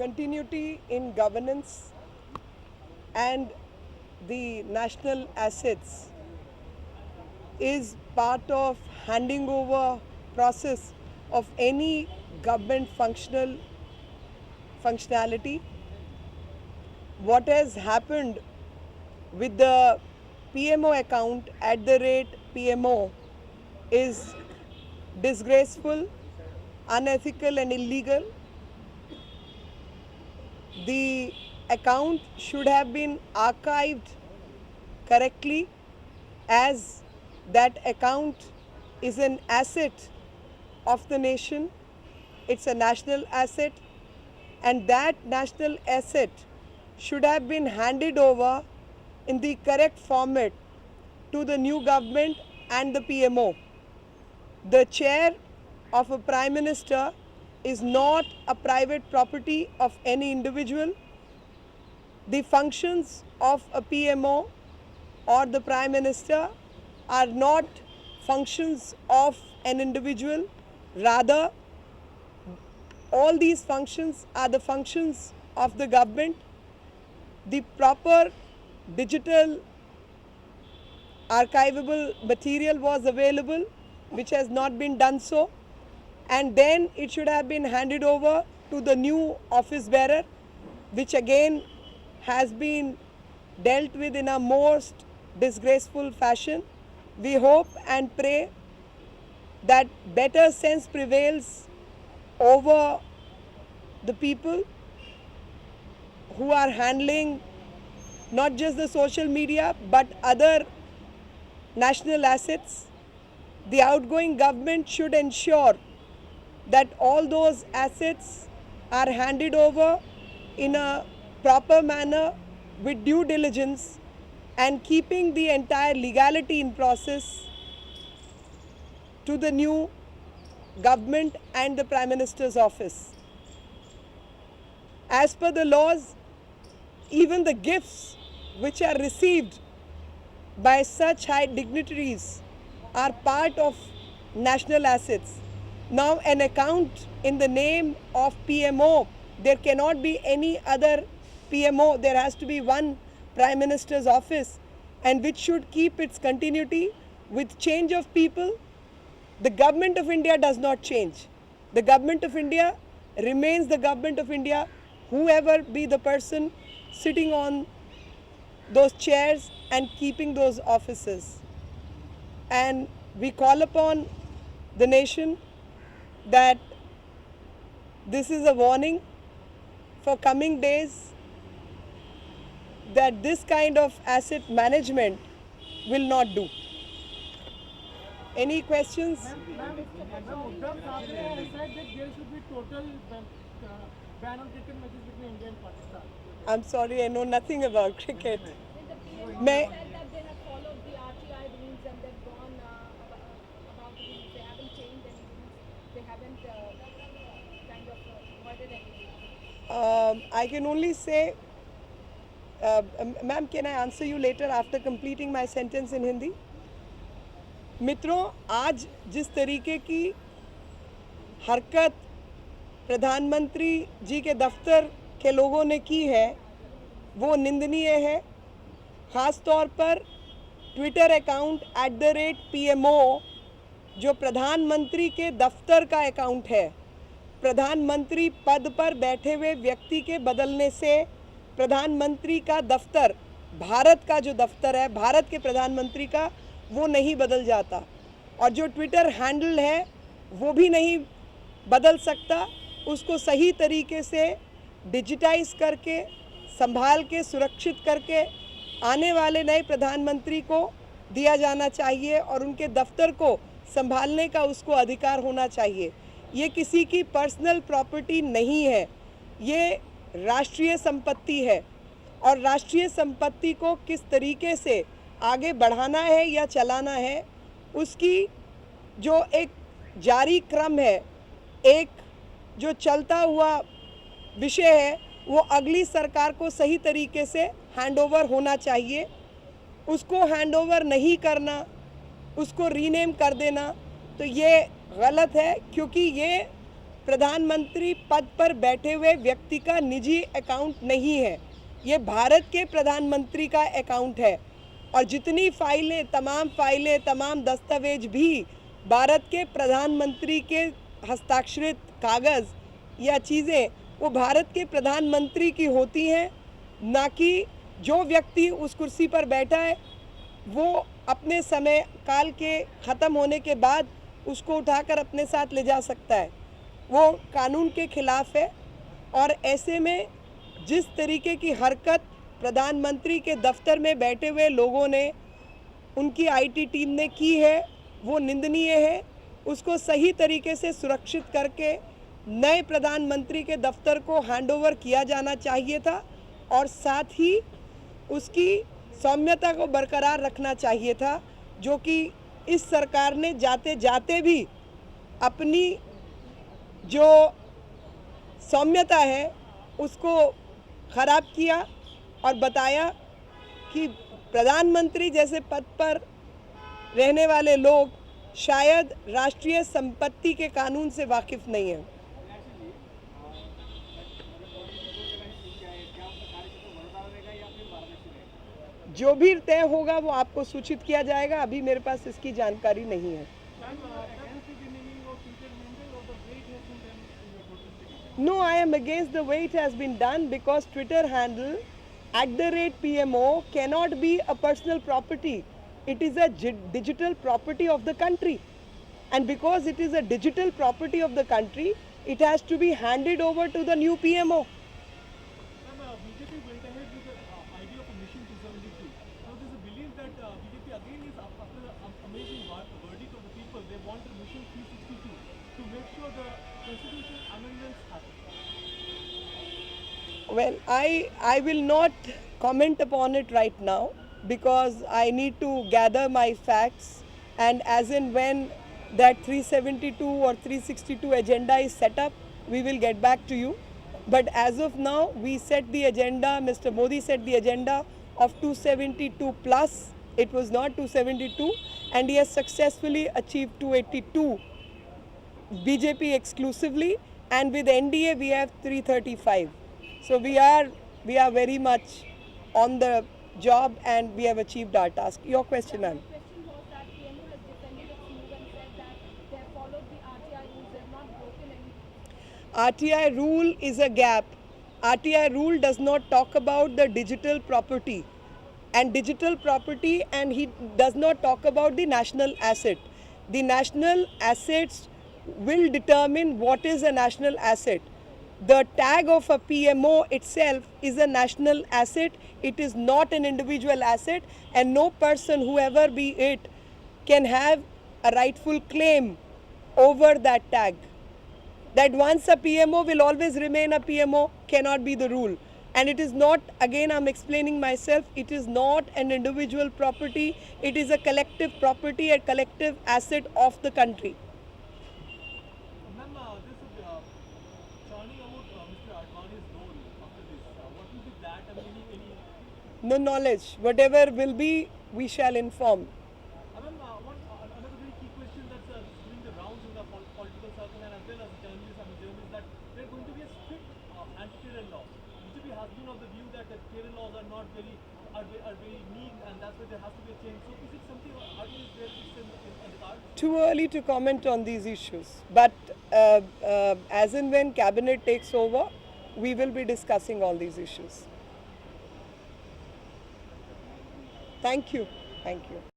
continuity in governance and the national assets is part of handing over process of any government functionality. What has happened with the PMO account @PMO is disgraceful, unethical and illegal. The account should have been archived correctly, as that account is an asset of the nation. It's a national asset, and that national asset should have been handed over in the correct format to the new government and the PMO. The chair of a Prime Minister is not a private property of any individual. The functions of a PMO or the Prime Minister are not functions of an individual. Rather, all these functions are the functions of the government. The proper digital archivable material was available, which has not been done so, and then it should have been handed over to the new office bearer, which again has been dealt with in a most disgraceful fashion. We hope and pray that better sense prevails over the people who are handling not just the social media but other national assets. The outgoing government should ensure that all those assets are handed over in a proper manner with due diligence and keeping the entire legality in process to the new government and the Prime Minister's office. As per the laws, even the gifts which are received by such high dignitaries are part of national assets. Now, an account in the name of PMO, there cannot be any other PMO. There has to be one Prime Minister's office, and which should keep its continuity with change of people. The government of India does not change. The government of India remains the government of India, whoever be the person sitting on those chairs and keeping those offices. And we call upon the nation that this is a warning for coming days, that this kind of asset management will not do. Any questions? Ma'am, Uddhav Thackeray has said that there should be total ban on cricket matches between India and Pakistan. I'm sorry, I know nothing about cricket. May said that they have followed the RTI rules and they've gone about the rules. They haven't changed any rules. They haven't kind of avoided anything. I can only say, ma'am, can I answer you later after completing my sentence in Hindi? मित्रों, आज जिस तरीके की हरकत प्रधानमंत्री जी के दफ्तर के लोगों ने की है, वो निंदनीय है। ख़ास तौर पर ट्विटर अकाउंट @PMO जो प्रधानमंत्री के दफ्तर का अकाउंट है, प्रधानमंत्री पद पर बैठे हुए व्यक्ति के बदलने से प्रधानमंत्री का दफ्तर, भारत का जो दफ्तर है, भारत के प्रधानमंत्री का, वो नहीं बदल जाता। और जो ट्विटर हैंडल है वो भी नहीं बदल सकता। उसको सही तरीके से डिजिटाइज करके, संभाल के, सुरक्षित करके आने वाले नए प्रधानमंत्री को दिया जाना चाहिए और उनके दफ्तर को संभालने का उसको अधिकार होना चाहिए। ये किसी की पर्सनल प्रॉपर्टी नहीं है, ये राष्ट्रीय संपत्ति है, और राष्ट्रीय संपत्ति को किस तरीके से आगे बढ़ाना है या चलाना है, उसकी जो एक जारी क्रम है, एक जो चलता हुआ विषय है, वो अगली सरकार को सही तरीके से हैंडओवर होना चाहिए। उसको हैंडओवर नहीं करना, उसको रीनेम कर देना, तो ये गलत है, क्योंकि ये प्रधानमंत्री पद पर बैठे हुए व्यक्ति का निजी अकाउंट नहीं है, ये भारत के प्रधानमंत्री का अकाउंट है। और जितनी फाइलें, तमाम दस्तावेज भी भारत के प्रधानमंत्री के हस्ताक्षरित कागज़ या चीज़ें वो भारत के प्रधानमंत्री की होती हैं, ना कि जो व्यक्ति उस कुर्सी पर बैठा है वो अपने समय काल के ख़त्म होने के बाद उसको उठाकर अपने साथ ले जा सकता है। वो कानून के खिलाफ है। और ऐसे में जिस तरीके की हरकत प्रधानमंत्री के दफ्तर में बैठे हुए लोगों ने, उनकी आईटी टीम ने की है, वो निंदनीय है। उसको सही तरीके से सुरक्षित करके नए प्रधानमंत्री के दफ्तर को हैंडओवर किया जाना चाहिए था और साथ ही उसकी सौम्यता को बरकरार रखना चाहिए था, जो कि इस सरकार ने जाते जाते भी अपनी जो सौम्यता है उसको ख़राब किया और बताया कि प्रधानमंत्री जैसे पद पर रहने वाले लोग शायद राष्ट्रीय संपत्ति के कानून से वाकिफ़ नहीं हैं। जो भी तय होगा वो आपको सूचित किया जाएगा। अभी मेरे पास इसकी जानकारी नहीं है। No, I am against the way it has been done because Twitter handle @PMO cannot be a personal property. It is a digital property of the country. And because it is a digital property of the country, it has to be handed over to the new PMO. BJP went ahead with the idea of a mission to 72. Now there's a belief that BJP again is after the amazing verdict of the people, they want a mission 362 to make sure the constitution amendments happen. Well, I will not comment upon it right now because I need to gather my facts, and as and when that 372 or 362 agenda is set up, we will get back to you. But as of now, we set the agenda, Mr. Modi set the agenda of 272 plus. It was not 272, and he has successfully achieved 282 BJP exclusively, and with NDA we have 335. So we are very much on the job and we have achieved our task. Your question, ma'am. The question was that PMO has defended its move and said that they have followed the RTI rules, they have not broken any. RTI rule is a gap. RTI rule does not talk about the digital property and he does not talk about the national asset. The national assets will determine what is a national asset. The tag of a PMO itself is a national asset. It is not an individual asset, and no person, whoever be it, can have a rightful claim over that tag. That once a PMO will always remain a PMO cannot be the rule. And it is not, again I'm explaining myself, it is not an individual property, it is a collective property, a collective asset of the country. Ma'am, this is churning about Mr. Advani's role after this. What will be that? I mean, any No knowledge. Whatever will be, we shall inform. Ma'am, another very key question that's doing the rounds in the political circle and as well as journalists, that there is going to be a strict anti-terror law. BJP has been of the view that the terror laws are not very neat, and that's why there has to be a change. So is it something RTI is there in the cards? Too early to comment on these issues. But as and when cabinet takes over, we will be discussing all these issues. Thank you. Thank you.